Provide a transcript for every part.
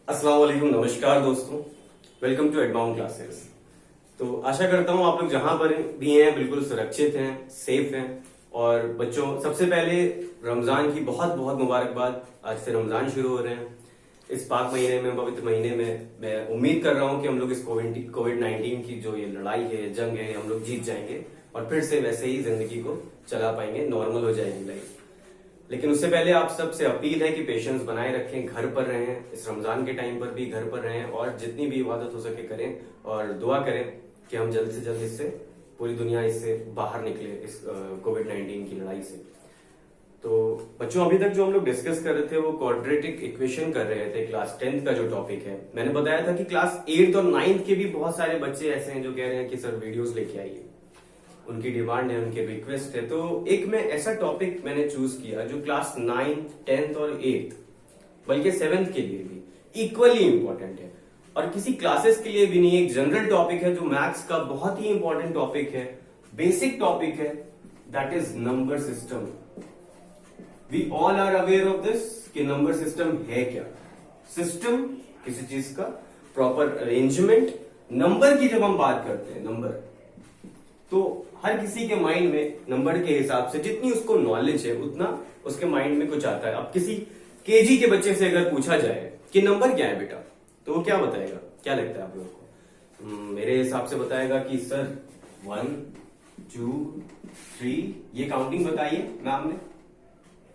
अस्सलाम वालेकुम, नमस्कार दोस्तों। Welcome to Adbound classes. तो आशा करता हूँ आप लोग जहां पर भी हैं बिल्कुल सुरक्षित हैं, सेफ हैं। और बच्चों, सबसे पहले रमजान की बहुत बहुत मुबारकबाद। आज से रमजान शुरू हो रहे हैं। इस पाक महीने में, पवित्र महीने में मैं उम्मीद कर रहा हूँ कि हम लोग इस कोविड-19 की जो ये लड़ाई है, जंग है, हम लोग जीत जाएंगे और फिर से वैसे ही जिंदगी को चला पाएंगे, नॉर्मल हो जाएगी लाइफ। लेकिन उससे पहले आप सबसे अपील है कि पेशेंस बनाए रखें, घर पर रहें, इस रमजान के टाइम पर भी घर पर रहें और जितनी भी इबादत हो सके करें और दुआ करें कि हम जल्द से जल्द इससे, पूरी दुनिया इससे बाहर निकले, इस कोविड-19 की लड़ाई से। तो बच्चों, अभी तक जो हम लोग डिस्कस कर रहे थे वो क्वाड्रेटिक इक्वेशन कर रहे थे, क्लास 10th का जो टॉपिक है। मैंने बताया था कि क्लास 8th और 9th के भी बहुत सारे बच्चे ऐसे हैं जो कह रहे हैं कि सर वीडियोस लेके आइए, उनकी डिमांड है, उनकी रिक्वेस्ट है। तो एक मैं ऐसा टॉपिक मैंने चूज किया जो क्लास 9th 10th और 8th बल्कि 7th के लिए भी इक्वली इंपॉर्टेंट है और किसी क्लासेस के लिए भी नहीं। एक जनरल टॉपिक है जो मैथ्स का बहुत ही इंपॉर्टेंट टॉपिक है, बेसिक टॉपिक है, that is number system. We all are aware of this कि नंबर सिस्टम है क्या। सिस्टम किसी चीज का प्रॉपर अरेंजमेंट। नंबर की जब हम बात करते हैं, नंबर, तो हर किसी के माइंड में नंबर के हिसाब से जितनी उसको नॉलेज है उतना उसके माइंड में कुछ आता है। अब किसी केजी के बच्चे से अगर पूछा जाए कि नंबर क्या है बेटा, तो वो क्या बताएगा? क्या लगता है आप लोगों को? मेरे हिसाब से बताएगा कि सर 1 2 3, ये काउंटिंग बताइए मैम ने,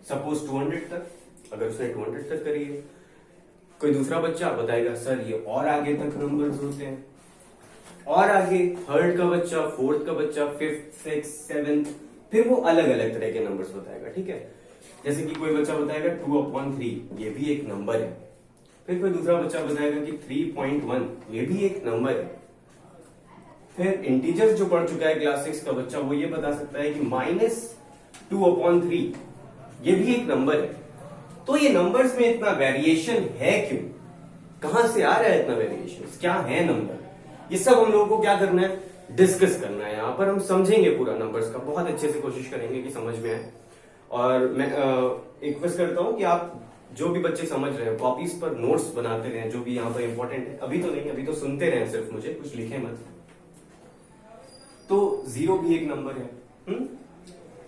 सपोज 200 तक, अगर उसने 200 तक करी है। कोई दूसरा बच्चा बताएगा सर ये और आगे तक नंबर्स होते हैं, और आगे थर्ड का बच्चा, फोर्थ का बच्चा, फिफ्थ, सिक्स, सेवेंथ, फिर वो अलग अलग तरह के नंबर्स बताएगा। ठीक है, जैसे कि कोई बच्चा बताएगा 2/3, ये भी एक नंबर है। फिर कोई दूसरा बच्चा बताएगा कि 3.1, ये भी एक नंबर है। फिर इंटीजर्स जो पढ़ चुका है क्लास 6 का बच्चा, वो ये बता सकता है कि -2/3, ये भी एक नंबर है। तो ये नंबर्स में इतना वेरिएशन है क्यों? कहां से आ रहा है इतना वेरिएशन? क्या है नंबर? ये सब हम लोगों को क्या करना है, डिस्कस करना है। यहाँ पर हम समझेंगे पूरा नंबर्स का, बहुत अच्छे से कोशिश करेंगे कि समझ में आए। और मैं रिक्वेस्ट करता हूँ कि आप जो भी बच्चे समझ रहे हैं कॉपीज पर नोट्स बनाते रहें, जो भी यहाँ पर इंपॉर्टेंट है। अभी तो नहीं, अभी तो सुनते रहें सिर्फ, मुझे कुछ लिखे मत। तो 0 भी एक नंबर है।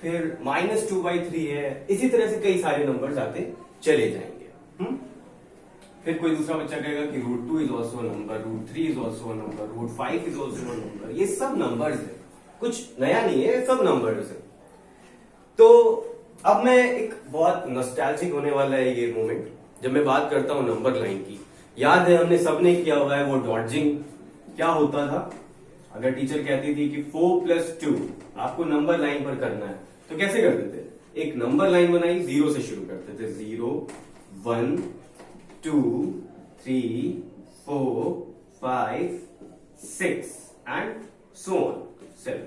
फिर -2/3 है। इसी तरह से कई सारे नंबर्स आते चले जाएंगे। फिर कोई दूसरा बच्चा कहेगा कि √2 is also number, √3 is also number, √5 is also number. ये सब नंबर्स है, कुछ नया नहीं है, सब नंबर्स है। तो अब मैं एक बहुत नॉस्टैल्जिक होने वाला है ये मोमेंट जब मैं बात करता हूं नंबर लाइन की। याद है हमने सबने किया हुआ है वो डॉडजिंग। क्या होता था, अगर टीचर कहती थी कि 4+2 आपको नंबर लाइन पर करना है, तो कैसे करते थे? एक नंबर लाइन बनाई, 0 से शुरू करते थे। 0 1 2 3 4 5 6 एंड सो ऑन 7।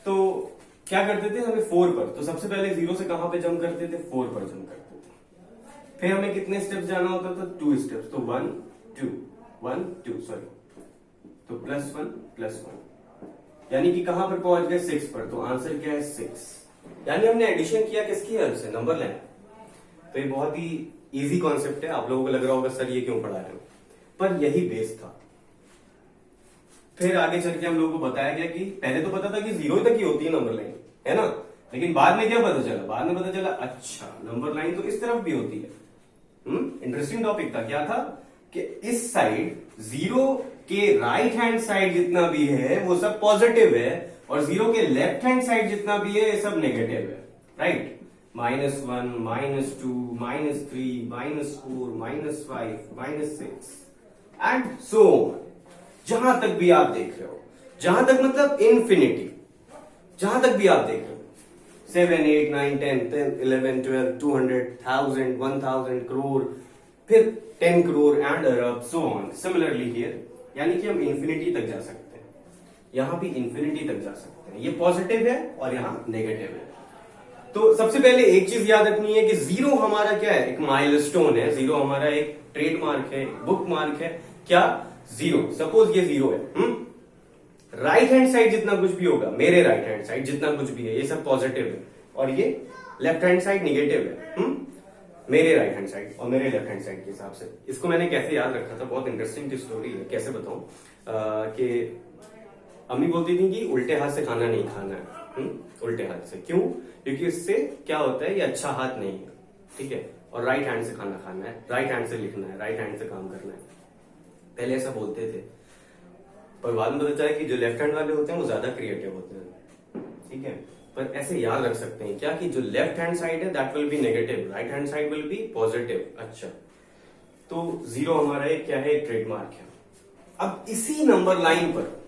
तो क्या करते थे, हमें 4 पर, तो सबसे पहले 0 से कहां पे जंप करते थे? 4 पर जंप करते थे। फिर हमें कितने स्टेप्स जाना होता था? 2 स्टेप्स। तो 1 2 सॉरी, तो +1 यानी कि कहां पर पहुंच गए? 6 पर। तो आंसर क्या है? 6। यानी हमने एडिशन किया किसकी हेल्प से? Number line. तो ये बहुत ही इजी कॉन्सेप्ट है। आप लोगों को लग रहा होगा सर ये क्यों पढ़ा रहे हो, पर यही बेस था। फिर आगे चल के हम लोगों को बताया गया कि पहले तो पता था कि 0 तक ही होती है नंबर लाइन, है ना, लेकिन बाद में क्या पता चला? बाद में पता चला अच्छा नंबर लाइन तो इस तरफ भी होती है। इंटरेस्टिंग टॉपिक था। क्या था कि इस साइड 0 के राइट हैंड साइड जितना भी है वो सब पॉजिटिव है और 0 के लेफ्ट हैंड साइड जितना भी है ये सब नेगेटिव है। Right, -1 -2 -3 -4 -5 -6 and so on. जहां तक भी आप देख रहे हो, जहां तक मतलब इन्फिनिटी, जहां तक भी आप देख रहे हो, 7 8 9 10 10 11 12 200 1000 1000 करोड़, फिर 10 crore and Arab, so on. Similarly here, यानी कि हम इन्फिनिटी तक जा सकते हैं, यहां भी इन्फिनिटी तक जा सकते हैं। ये पॉजिटिव है और यहां नेगेटिव है। तो सबसे पहले एक चीज याद रखनी है कि 0 हमारा क्या है? एक माइलस्टोन है। 0 हमारा एक ट्रेडमार्क है, बुक मार्क है। क्या? 0। सपोज ये 0 है। राइट हैंड साइड जितना कुछ भी होगा, मेरे राइट हैंड साइड जितना कुछ भी है, ये सब पॉजिटिव है और ये लेफ्ट हैंड साइड निगेटिव है। मेरे राइट हैंड साइड और मेरे लेफ्ट हैंड साइड के हिसाब से। इसको मैंने कैसे याद रखा था, बहुत इंटरेस्टिंग स्टोरी है, कैसे बताऊं कि अम्मी बोलती थी कि उल्टे हाथ से खाना नहीं खाना है। उल्टे हाथ से क्यों? क्योंकि इससे क्या होता है, ये अच्छा हाथ नहीं है, ठीक है। और राइट हैंड से खाना खाना है, राइट हैंड से लिखना है, राइट हैंड से काम करना है। पहले ऐसा बोलते थे, पर बाद में पता चला कि जो लेफ्ट हैंड वाले होते हैं वो ज्यादा क्रिएटिव होते हैं, ठीक है। पर ऐसे याद रख सकते हैं क्या कि जो लेफ्ट हैंड साइड है that will be negative, right hand side will be positive. अच्छा, तो 0 हमारा एक क्या है, एक ट्रेडमार्क है। अब इसी नंबर लाइन पर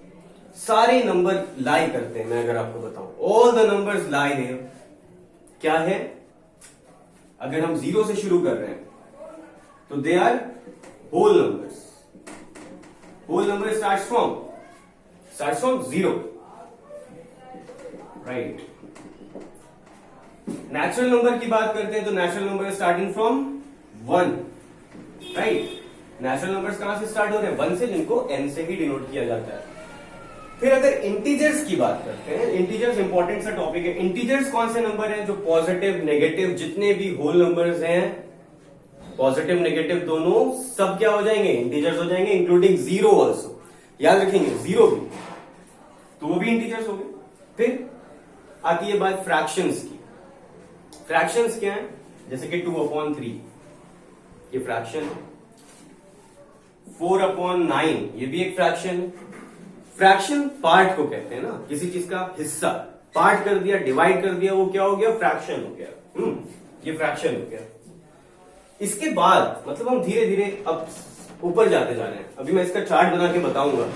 सारे नंबर लाई करते हैं। मैं अगर आपको बताऊं all the numbers lie here, क्या है, अगर हम 0 से शुरू कर रहे हैं तो they are whole numbers. Whole number starts from 0, right. Natural number की बात करते हैं तो natural number starting from 1, right. Natural numbers कहां से स्टार्ट हो रहे हैं, 1 से, जिनको n से ही डिनोट किया जाता है। फिर अगर इंटीजर्स की बात करते हैं, इंटीजर्स इंपॉर्टेंट सा टॉपिक है। इंटीजर्स कौन से नंबर हैं जो पॉजिटिव नेगेटिव जितने भी होल नंबर्स हैं, पॉजिटिव नेगेटिव दोनों सब क्या हो जाएंगे, इंटीजर्स हो जाएंगे, इंक्लूडिंग 0 ऑल्सो। याद रखेंगे 0 भी, तो वो भी इंटीजर्स हो गए। फिर आती है बात फ्रैक्शंस की। फ्रैक्शंस क्या है, जैसे कि 2/3 ये फ्रैक्शन है, 4/9 ये भी एक फ्रैक्शन है। फ्रैक्शन पार्ट को कहते हैं ना, किसी चीज का हिस्सा पार्ट कर दिया, डिवाइड कर दिया, वो क्या हो गया, फ्रैक्शन हो गया। ये फ्रैक्शन हो गया। इसके बाद मतलब हम धीरे धीरे अब ऊपर जाते जा रहे हैं। अभी मैं इसका चार्ट बना के बताऊंगा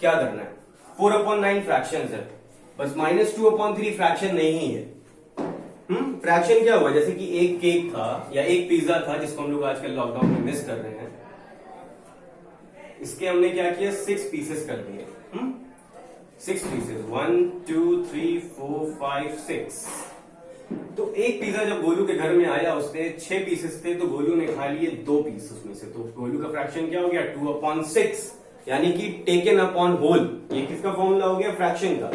क्या करना है। 4/9 फ्रैक्शन है, बस -2/3 फ्रैक्शन नहीं है। फ्रैक्शन क्या हुआ, जैसे कि एक केक था या एक पिज्जा था जिसको हम लोग आजकल लॉकडाउन में मिस कर रहे हैं, इसके हमने क्या किया, 6 पीसेस कर दिए। 6 पीसेस, 1 2 3 4 5 6। तो एक पिज्जा जब गोलू के घर में आया, उसने 6 पीसेस थे, तो गोलू ने खा लिए 2 पीस उसमें से। तो गोलू का फ्रैक्शन क्या हो गया, 2/6, यानी कि टेकन अपॉन होल। ये किसका फॉर्मूला हो गया, फ्रैक्शन का।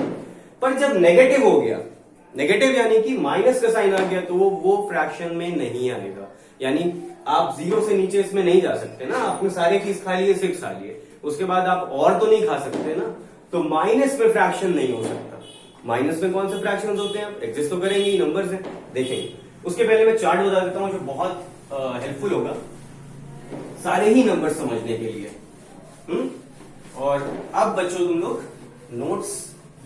पर जब नेगेटिव हो गया, नेगेटिव यानी कि माइनस का साइन आ गया, तो वो फ्रैक्शन में नहीं आएगा। यानी आप 0 से नीचे इसमें नहीं जा सकते ना, आपने सारे पीस खा लिए, 6 खा लिए, उसके बाद आप और तो नहीं खा सकते ना, तो माइनस में फ्रैक्शन नहीं हो सकता। माइनस में कौन से फ्रैक्शंस होते हैं, एग्जिस्ट तो करेंगे ही, नंबर्स हैं, देखेंगे। उसके पहले मैं चार्ट बता देता हूं जो बहुत हेल्पफुल होगा सारे ही नंबर समझने के लिए। और अब बच्चों तुम लोग नोट्स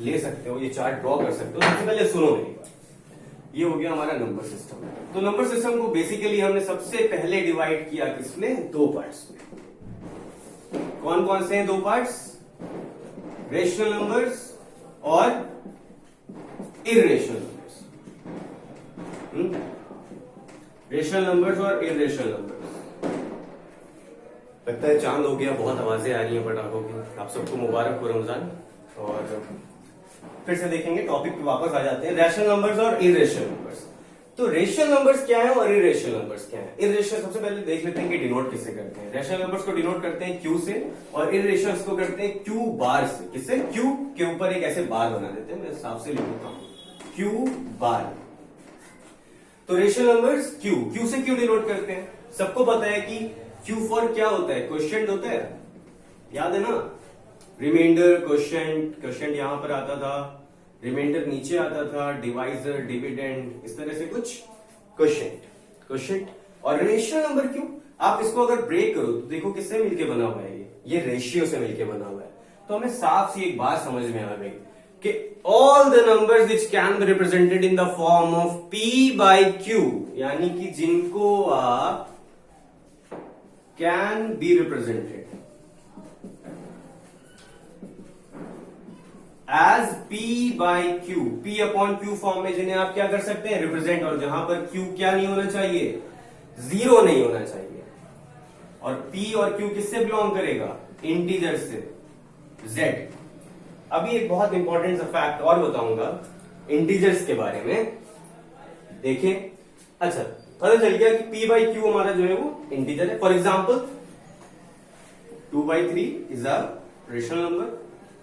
ले सकते हो, ये चार्ट ड्रॉ कर सकते हो। सबसे पहले सुनो मेरी बात, ये हो गया हमारा नंबर सिस्टम। तो नंबर सिस्टम को बेसिकली हमने सबसे पहले डिवाइड किया किसमें, 2 पार्ट्स में। कौन कौन से हैं 2 पार्ट्स, रेशनल नंबर्स और इर्रेशनल नंबर्स। रेशनल नंबर्स और इर्रेशनल नंबर्स। लगता है चांद हो गया, बहुत आवाजें आ रही हैं पटाखों की। आप सबको मुबारक हो रमजान। और फिर से देखेंगे, टॉपिक पे वापस आ जाते हैं, रैशनल नंबर्स और इर्रेशनल नंबर्स। तो रेशनल नंबर्स क्या है और इर्रेशनल नंबर्स क्या है। इर्रेशनल सबसे पहले देख लेते हैं कि डिनोट किससे करते हैं। रैशनल नंबर्स को डिनोट करते हैं Q से, और इर्रेशनल्स को करते हैं Q बार से। किससे, Q के ऊपर एक ऐसे बार बना देते हैं, मैं हिसाब से लिख देता हूं, Q बार। तो रेशनल नंबर्स Q से क्यों डिनोट करते हैं, सबको पता है कि Q फॉर क्या होता है, क्वोशिएंट होता है, याद है ना, रिमाइंडर, क्वोशिएंट यहां पर आता था, रिमाइंडर नीचे आता था, डिवाइजर, डिविडेंड, इस तरह से कुछ क्वोशिएंट। और रेशनल नंबर क्यों, आप इसको अगर ब्रेक करो तो देखो किससे मिलके बना हुआ है, ये रेशियो से मिलके बना हुआ है। तो हमें साफ सी एक बात समझ में आ गई कि all the numbers which can be represented in the form of P/Q, यानी कि जिनको आप can be represented as P/Q, P/Q form में जिन्हें आप क्या कर सकते हैं, रिप्रेजेंट। और जहां पर Q क्या नहीं होना चाहिए, 0 नहीं होना चाहिए। और P और Q किससे बिलोंग करेगा, इंटीजर से, Z। अभी एक बहुत इंपॉर्टेंट सा फैक्ट और बताऊंगा इंटीजर्स के बारे में, देखें। अच्छा, पता चल गया कि P/Q हमारा जो है वो इंटीजर है। For example 2/3 is a rational number,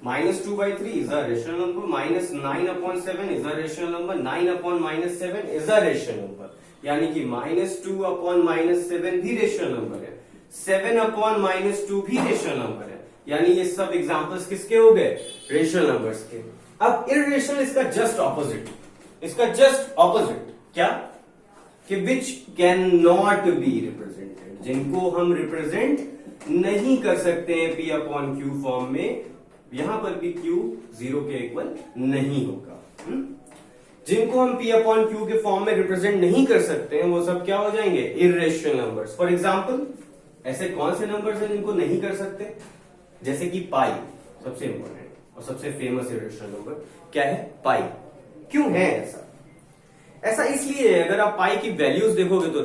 -2/3 is a rational number, -9/7 is a rational number, 9/-7 is a rational number. यानी कि -2/-7 भी रेशनल नंबर है, 7/-2 भी रेशनल नंबर है, यानी ये सब एग्जांपल्स किसके हो गए? रेशनल नंबर्स के। अब इररेशनल इसका जस्ट ऑपोजिट, क्या कि which can not be represented, जिनको हम रिप्रेजेंट नहीं कर सकते हैं P/Q फॉर्म में, यहां पर भी Q 0 के इक्वल नहीं होगा। जिनको हम P/Q के फॉर्म में रिप्रेजेंट नहीं कर सकते हैं वो सब क्या हो जाएंगे? Irrational numbers. फॉर एग्जांपल ऐसे कौन से नंबर्स हैं जिनको नहीं कर सकते? जैसे कि पाई, सबसे इंपॉर्टेंट और सबसे फेमस इररेशनल नंबर क्या है? पाई। क्यों है ऐसा? ऐसा इसलिए है, अगर आप पाई की वैल्यूज देखोगे तो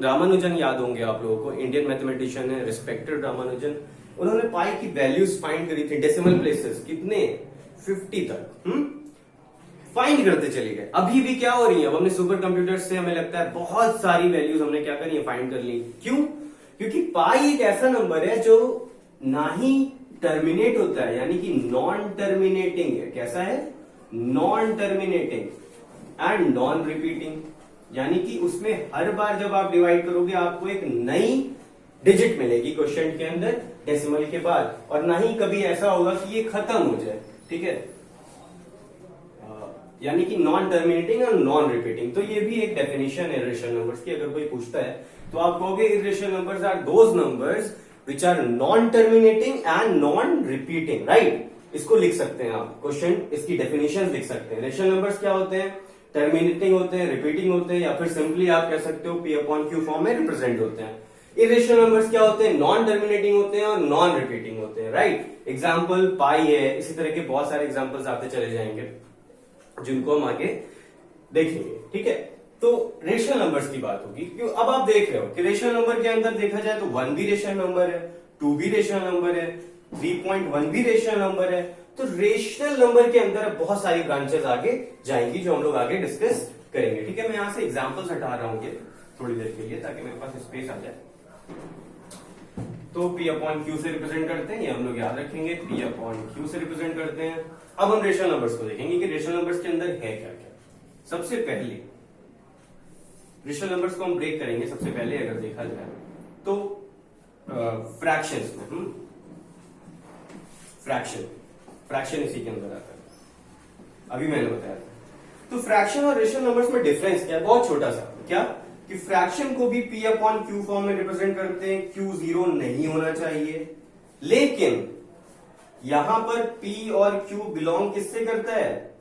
रामानुजन याद होंगे आप लोगों को, इंडियन मैथमेटिशियन है, रिस्पेक्टेड रामानुजन। उन्होंने पाई की वैल्यूज फाइंड करी थी, डेसिमल प्लेसेस कितने? 50 तक फाइंड करते चले गए। अभी भी क्या हो रही है? अब हमने सुपर कंप्यूटर से हमें लगता है बहुत सारी वैल्यूज हमने क्या करी है? फाइंड कर ली। क्यों? क्योंकि पाई एक ऐसा नंबर है जो ना ही टर्मिनेट होता है, यानी कि नॉन टर्मिनेटिंग है। कैसा है? Non terminating and non repeating, यानी कि उसमें हर बार जब आप डिवाइड करोगे आपको एक नई डिजिट मिलेगी क्वेश्चन के अंदर डेसिमल के बाद, और ना ही कभी ऐसा होगा कि ये खत्म हो जाए। ठीक है, यानी कि नॉन टर्मिनेटिंग और नॉन रिपीटिंग। तो ये भी एक डेफिनेशन है इररेशनल नंबर्स की। अगर कोई पूछता है तो आप कहोगे irrational numbers are those numbers which are non terminating and non repeating, right? इसको लिख सकते हैं आप, क्वेश्चन इसकी डेफिनेशन लिख सकते हैं। रेशनल नंबर्स क्या होते हैं? टर्मिनेटिंग होते हैं, रिपीटिंग होते हैं, या फिर सिंपली आप कह सकते हो P/Q फॉर्म में रिप्रेजेंट होते हैं। इरेशनल नंबर्स क्या होते हैं? नॉन टर्मिनेटिंग होते हैं और नॉन रिपीटिंग होते हैं, राइट? एग्जाम्पल पाई है, इसी तरह के बहुत सारे एग्जाम्पल्स आते चले जाएंगे जिनको हम आगे देखेंगे। ठीक है, तो रेशनल नंबर्स की बात होगी। क्यों? अब आप देख रहे हो कि रेशनल नंबर के अंदर देखा जाए तो 1 भी रेशनल नंबर है, 2 भी रेशनल नंबर है, 3.1 भी रेशनल नंबर है। तो रेशनल नंबर के अंदर बहुत सारी ब्रांचेस आगे जाएंगी जो हम लोग आगे डिस्कस करेंगे। ठीक है, मैं यहां से एग्जांपल्स हटा रहा हूं थोड़ी देर के लिए ताकि मेरे पास स्पेस आ जाए। तो P/Q से रिप्रेजेंट करते हैं, ये हम लोग याद रखेंगे, P/Q से रिप्रेजेंट करते हैं। अब हम रेशनल नंबर्स को देखेंगे कि रेशनल नंबर्स के अंदर है क्या क्या। सबसे पहले रेशनल नंबर्स को हम ब्रेक करेंगे। सबसे पहले अगर देखा जाए तो फ्रैक्शंस में, फ्रैक्शन इसी के अंदर आता है, अभी मैंने बताया था। तो फ्रैक्शन और रेशनल नंबर्स में डिफरेंस क्या है? बहुत छोटा सा, क्या कि फ्रैक्शन को भी P/Q फॉर्म में रिप्रेजेंट करते हैं, Q 0 नहीं होना चाहिए, लेकिन यहां पर P और Q बिलोंग किससे करता है?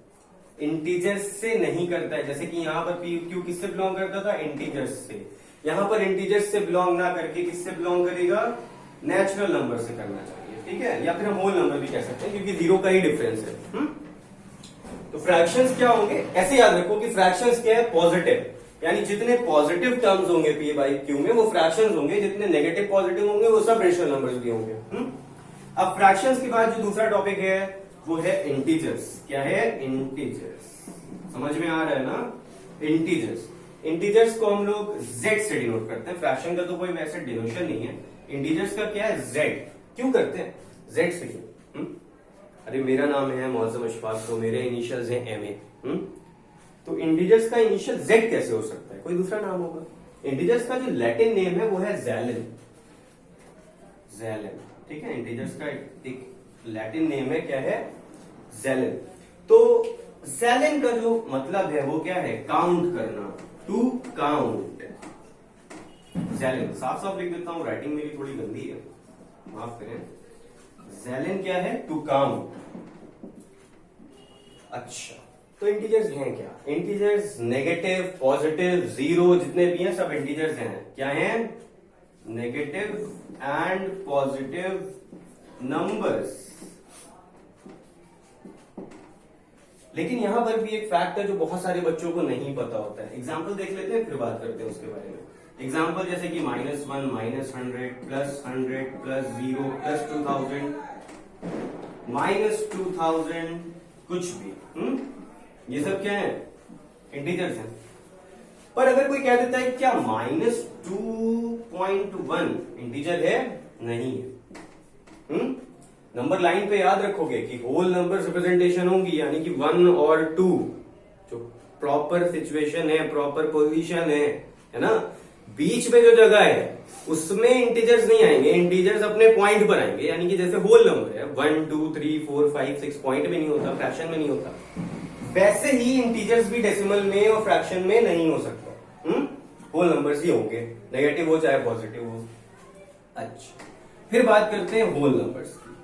इंटीजर्स से नहीं करता है। जैसे कि यहां पर P Q किससे बिलोंग करता था? इंटीजर्स से। यहां पर इंटीजर्स से बिलोंग ना करके किससे बिलोंग करेगा? नेचुरल नंबर से करना चाहिए। ठीक है, या फिर हम होल नंबर भी कह सकते हैं क्योंकि 0 का ही डिफरेंस है। तो फ्रैक्शंस क्या होंगे? ऐसे याद रखो कि फ्रैक्शंस क्या है? पॉजिटिव, यानी जितने पॉजिटिव टर्म्स होंगे P/Q में वो फ्रैक्शंस होंगे, जितने नेगेटिव पॉजिटिव होंगे वो सब रेशनल नंबर्स भी होंगे। अब फ्रैक्शंस के बाद जो दूसरा टॉपिक है वो है इंटीजर्स। क्या है? इंटीजर्स। समझ में आ रहा है ना? इंटीजर्स। इंटीजर्स को हम लोग Z से डिनोट करते हैं। फ्रैक्शन का तो कोई वैसे डिनोशन नहीं है। इंटीजर्स का क्या है? Z। क्यों करते हैं? Z से क्यों? अरे मेरा नाम है मौजम अशफाक, तो मेरे इनिशियल्स हैं MA। तो इंटीजर्स का इनिशियल Z कैसे हो सकता है? कोई दूसरा नाम होगा। इंटीजर्स का जो लैटिन नेम है वो है ज़ैलिन। ज़ैलिन, ठीक है। इंटीजर्स का एक लैटिन नेम है, क्या है? ज़ैलिन। तो ज़ैलिन का जो मतलब है वो क्या है? काउंट करना, टू काउंट। ज़ैलिन साफ साफ लिख देता हूं, राइटिंग मेरी थोड़ी गंदी है, माफ करें। ज़ैलिन क्या है? To count. अच्छा, तो इंटीजर्स हैं क्या? इंटीजर्स नेगेटिव, पॉजिटिव, जीरो जितने भी हैं सब इंटीजर्स हैं। क्या हैं? Negative and positive numbers. लेकिन यहां पर भी एक फैक्ट है जो बहुत सारे बच्चों को नहीं पता होता है। एग्जाम्पल देख लेते हैं फिर बात करते हैं उसके बारे में। एग्जाम्पल जैसे कि -1, -100, +100, +0, +2000, -2000, कुछ भी। ये सब क्या है? इंटीजर्स हैं। पर अगर कोई कह देता है क्या -2.1 इंटीजर है? नहीं है। नंबर लाइन पे याद रखोगे कि होल नंबर रिप्रेजेंटेशन होंगी, यानी कि 1 और 2 जो प्रॉपर सिचुएशन है, प्रॉपर पोजीशन है, है ना। बीच में जो जगह है उसमें इंटीजर्स नहीं आएंगे, इंटीजर्स अपने पॉइंट पर आएंगे, यानी कि जैसे होल नंबर है 1 2 3 4 5 6 पॉइंट में नहीं होता, फ्रैक्शन में नहीं होता, वैसे ही इंटीजर्स भी डेसिमल में और फ्रैक्शन में नहीं हो सकता। होल नंबर्स ही होंगे, नेगेटिव हो चाहे पॉजिटिव हो। अच्छा, फिर बात करते हैं होल नंबर्स की।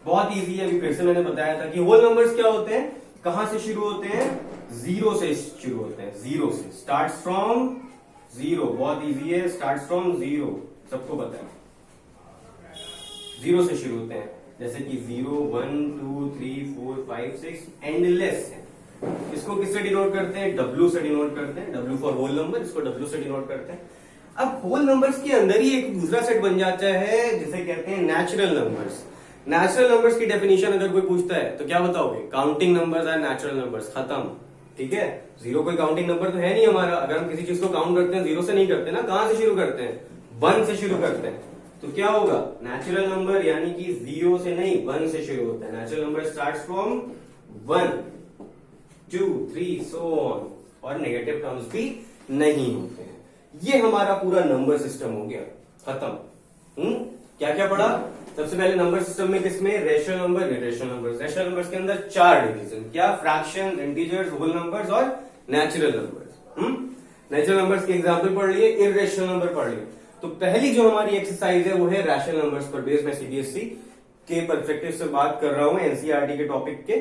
बहुत इजी है, अभी फिर से मैंने बताया था कि होल नंबर्स क्या होते हैं, कहां से शुरू होते हैं, जीरो से शुरू होते हैं, जीरो से, स्टार्ट फ्रॉम जीरो। बहुत इजी है, स्टार्ट फ्रॉम जीरो, सबको पता है, जीरो से शुरू होते हैं, जैसे कि 0 1 2 3 4 5 6 एंडलेस है। इसको किससे डिनोट करते हैं, W से डिनोट करते हैं, W फॉर होल नंबर, इसको W से डिनोट करते हैं। अब होल नंबर्स के अंदर ही एक दूसरा सेट बन जाता है जिसे कहते हैं नेचुरल नंबर्स। नेचुरल नंबर्स की डेफिनेशन अगर कोई पूछता है तो क्या बताओगे, counting numbers are natural numbers, खत्म। ठीक है, जीरो कोई काउंटिंग नंबर तो है नहीं हमारा। अगर हम किसी चीज को काउंट करते हैं जीरो से नहीं करते ना, कहां से शुरू करते हैं, 1 से शुरू करते हैं। तो क्या होगा, नेचुरल नंबर यानी कि जीरो से नहीं 1 से शुरू होता है। Natural number start from 1 2 3 so on, और नेगेटिव टर्म्स भी नहीं होते हैं। ये हमारा पूरा नंबर सिस्टम हो गया, खत्म। क्या क्या पढ़ा, सबसे पहले नंबर सिस्टम में किसमें, rational number, irrational numbers. Rational numbers के अंदर 4 डिवीजन, क्या, फ्रैक्शन, इंटीजर्स, होल नंबर्स और नेचुरल नंबर्स। नेचुरल नंबर्स के एग्जांपल पढ़ लिए, इरेशनल नंबर पढ़ लिए। तो पहली जो हमारी एक्सरसाइज है वो है रैशनल नंबर्स पर बेस्ड। मैं सीबीएसई के परस्पेक्टिव से बात कर रहा हूं, एनसीईआरटी के टॉपिक के।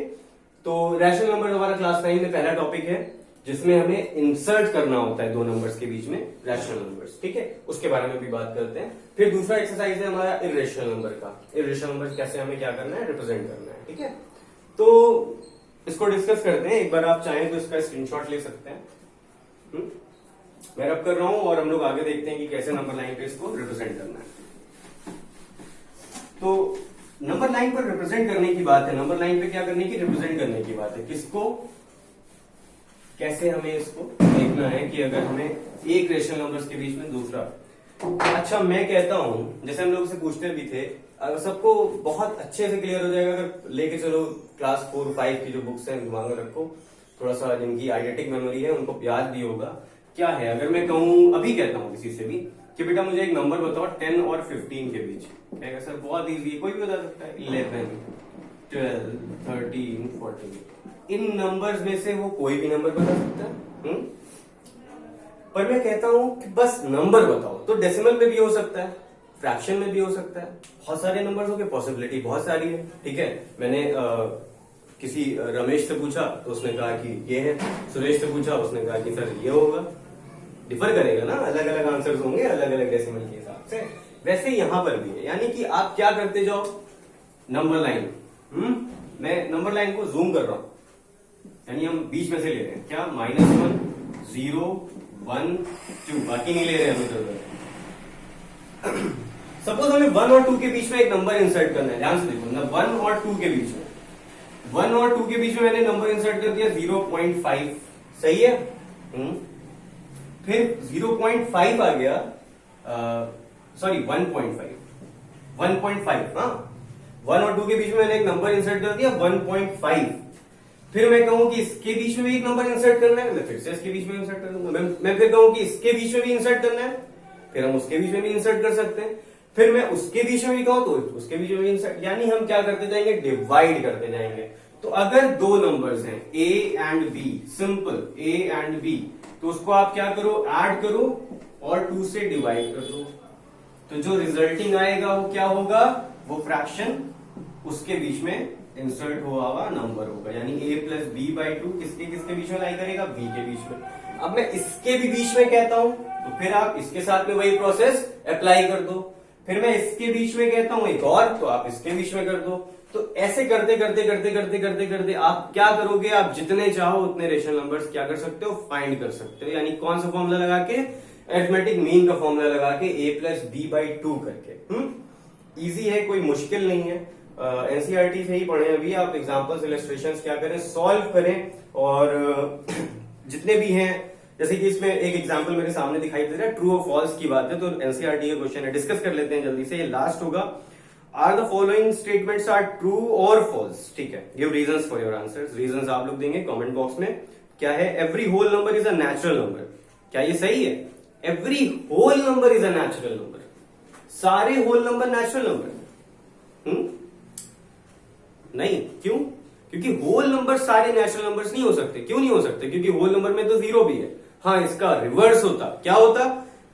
तो रैशनल नंबर हमारा क्लास 9 में पहला टॉपिक है, जिसमें हमें इंसर्ट करना होता है दो नंबर्स के बीच में रैशनल नंबर्स। ठीक है, उसके बारे में भी बात करते हैं। फिर दूसरा एक्सरसाइज है हमारा इरेशनल नंबर का। इरेशनल नंबर कैसे हमें क्या करना है, रिप्रेजेंट करना है। ठीक है, तो इसको डिस्कस करते हैं। एक बार आप चाहें तो इसका स्क्रीनशॉट ले सकते हैं। मैं रब कर रहा हूं और हम लोग आगे देखते हैं कि कैसे नंबर लाइन पे इसको रिप्रेजेंट करना है। तो नंबर लाइन पर रिप्रेजेंट करने की बात है, नंबर लाइन पे क्या करने की, रिप्रेजेंट करने की बात है। किसको, कैसे हमें इसको देखना है कि अगर हमें एक रेशनल नंबर्स के बीच में दूसरा। अच्छा, मैं कहता हूं, जैसे हम लोग से पूछते भी थे, अगर सबको बहुत अच्छे से क्लियर हो जाएगा अगर लेके चलो क्लास 4 5 की जो बुक्स हैं दिमाग में रखो, थोड़ा सा जिनकी आइडेंटिक मेमोरी है उनको याद भी होगा। क्या है, अगर मैं कहूं, अभी कहता हूं किसी से भी कि बेटा मुझे एक नंबर बताओ 10 और 15 के बीच, कहेगा सर बहुत इजी है, कोई भी बता सकता है, 11 12 13 14। इन नंबर्स में से वो कोई भी नंबर बता सकता है। पर मैं कहता हूं कि बस नंबर बताओ, तो डेसिमल में भी हो सकता है, फ्रैक्शन में भी हो सकता है, बहुत सारे नंबर्स के पॉसिबिलिटी बहुत सारी है। ठीक है, मैंने किसी रमेश से पूछा तो उसने कहा कि ये है, सुरेश से पूछा उसने कहा कि सर ये होगा। डिफर करेगा ना, अलग अलग आंसर्स होंगे अलग अलग डेसिमल के हिसाब से। वैसे यहां पर भी है, यानी कि आप क्या करते जाओ, नंबर लाइन, मैं नंबर लाइन को जूम कर रहा हूं, यानी हम बीच में से ले रहे हैं, क्या, -1 0 1 2, बाकी नहीं ले रहे हैं हम इधर। सपोज हमें 1 और 2 के बीच में एक नंबर इंसर्ट करना है, ध्यान से देखो ना, 1 और 2 के बीच में, 1 और 2 के बीच में मैंने नंबर इंसर्ट कर दिया 0.5, सही है। फिर 0.5 आ गया, सॉरी 1.5, 1.5, हाँ, 1 और 2 के बीच में मैंने एक नंबर इंसर्ट कर दिया 1.5। फिर मैं कहूं कि इसके बीच में भी एक नंबर इंसर्ट करना है, मैं फिर से इसके बीच में इंसर्ट कर दूंगा। मैं फिर कहूं कि इसके बीच में भी इंसर्ट करना है, फिर हम उसके बीच में भी इंसर्ट कर सकते हैं। फिर मैं उसके बीच में भी कहूं तो उसके बीच में भी इंसर्ट, यानी हम क्या करते जाएंगे, डिवाइड करते जाएंगे। तो अगर दो नंबर्स हैं A and B, simple A and B, तो उसको आप क्या करो, ऐड करो और 2 से डिवाइड कर दो। तो जो रिजल्टिंग आएगा वो क्या होगा, वो फ्रैक्शन उसके बीच में इंसर्ट हुआ हुआ नंबर होगा, यानी A प्लस B/2 किसके किसके बीच में लाई करेगा, B के बीच में। अब मैं इसके भी बीच में कहता हूं तो फिर आप इसके साथ में वही प्रोसेस अप्लाई कर दो। फिर मैं इसके बीच में कहता हूं एक और, तो आप इसके बीच में कर दो। तो ऐसे करते करते करते करते करते करते आप क्या करोगे, आप जितने चाहो उतने रेशनल नंबर्स क्या कर सकते हो, फाइंड कर सकते हो। यानी कौन सा फॉर्मूला लगा के, अरिथमेटिक मीन का फॉर्मूला लगा के A प्लस B/2 करके। इजी है, कोई मुश्किल नहीं है। एनसीईआरटी से ही पढ़े अभी, आप एग्जांपल्स इलस्ट्रेशंस क्या करें, सॉल्व करें। और जितने भी हैं, जैसे कि इसमें एक एग्जांपल मेरे सामने दिखाई दे रहा है, ट्रू और फॉल्स की बात है, तो एनसीईआरटी का क्वेश्चन है, डिस्कस कर लेते हैं जल्दी से, ये लास्ट होगा। Are the following statements are true और फॉल्स, ठीक है, give reasons for your answers. Reasons आप लोग देंगे कमेंट बॉक्स में। क्या है, every whole number is a natural number, क्या ये सही है? Every whole number is a natural number. सारे होल नंबर नेचुरल नंबर? नहीं। क्यों? क्योंकि होल नंबर सारे नेचुरल नंबर्स नहीं हो सकते। क्यों नहीं हो सकते? क्योंकि होल नंबर में तो जीरो भी है। हाँ, इसका रिवर्स होता। क्या होता?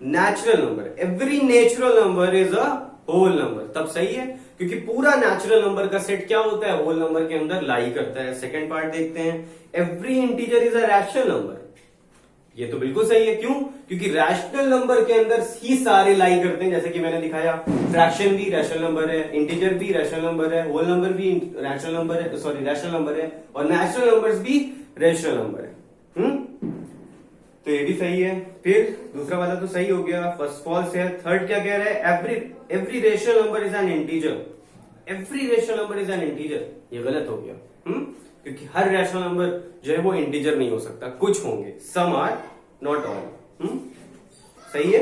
Natural number. Every natural number is a whole number. तब सही है, क्योंकि पूरा नेचुरल नंबर का सेट क्या होता है? होल नंबर के अंदर लाई करता है। सेकंड पार्ट देखते हैं, every integer is a rational number. ये तो बिल्कुल सही है। क्यों? क्योंकि रैशनल नंबर के अंदर ही सारे लाई करते हैं, जैसे कि मैंने दिखाया। फ्रैक्शन भी रैशनल नंबर है, इंटीजर भी रैशनल नंबर है, होल नंबर भी रैशनल नंबर है, सॉरी रैशनल नंबर है, और नेचुरल नंबर्स भी रैशनल नंबर है। तो ये भी सही है। फिर दूसरा वाला तो सही हो गया, फर्स्ट फॉल्स है। थर्ड क्या कह रहा है? Every rational number is an integer. Every rational number is an integer. ये गलत हो गया। क्योंकि हर रैशनल नंबर जो है वो इंटीजर नहीं हो सकता, कुछ होंगे। Some are not all. सही है।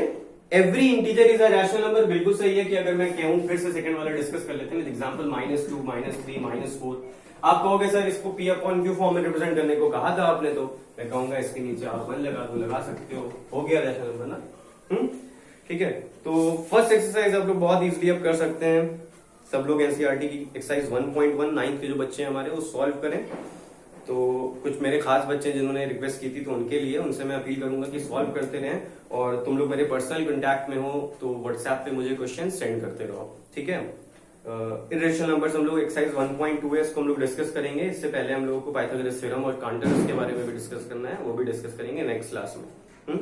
Every integer is a rational number, बिल्कुल सही है। कि अगर मैं कहूं, फिर से सेकंड वाला डिस्कस कर लेते हैं। एग्जांपल -2, -3, -4। आप कहोगे सर इसको P अपॉन Q फॉर्म में रिप्रेजेंट करने को कहा था आपने, तो मैं कहूंगा इसके नीचे आप 1 लगा दो, लगा सकते हो गया रैशनल नंबर ना। ठीक है। तो फर्स्ट एक्सरसाइज आप लोग बहुत इजीली अब कर सकते हैं। सब लोग एनसीईआरटी की एक्सरसाइज 1.1 9th के जो बच्चे हैं हमारे, वो सॉल्व करें। तो कुछ मेरे खास बच्चे जिन्होंने रिक्वेस्ट की थी, तो उनके लिए उनसे मैं अपील करूंगा कि सॉल्व करते रहें। और तुम लोग मेरे पर्सनल कांटेक्ट में हो तो व्हाट्सएप पे मुझे क्वेश्चन सेंड करते रहो। ठीक है। इरेशनल नंबर्स हम लोग एक्सरसाइज 1.2 इसको हम लोग डिस्कस करेंगे। इससे पहले हम लोगों को पाइथागोरस थ्योरम और कांटर्स के बारे में भी डिस्कस करना है, वो भी डिस्कस करेंगे नेक्स्ट क्लास में।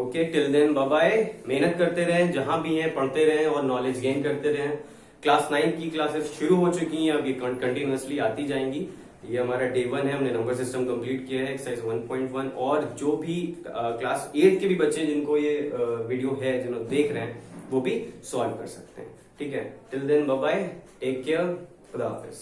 Okay, till then bye bye. मेहनत करते रहें, जहां भी हैं पढ़ते रहें और नॉलेज गेन करते रहें। क्लास 9 की क्लासेस शुरू हो चुकी हैं, अब ये कंटिन्यूअसली आती जाएंगी। ये हमारा डे 1 है, हमने नंबर सिस्टम कंप्लीट किया है, एक्सरसाइज 1.1। और जो भी क्लास 8 के भी बच्चे जिनको ये वीडियो है, जिन्होंने देख रहे हैं, वो भी सॉल्व कर सकते हैं। ठीक है। Till then bye bye, take care, खुदा हाफिज।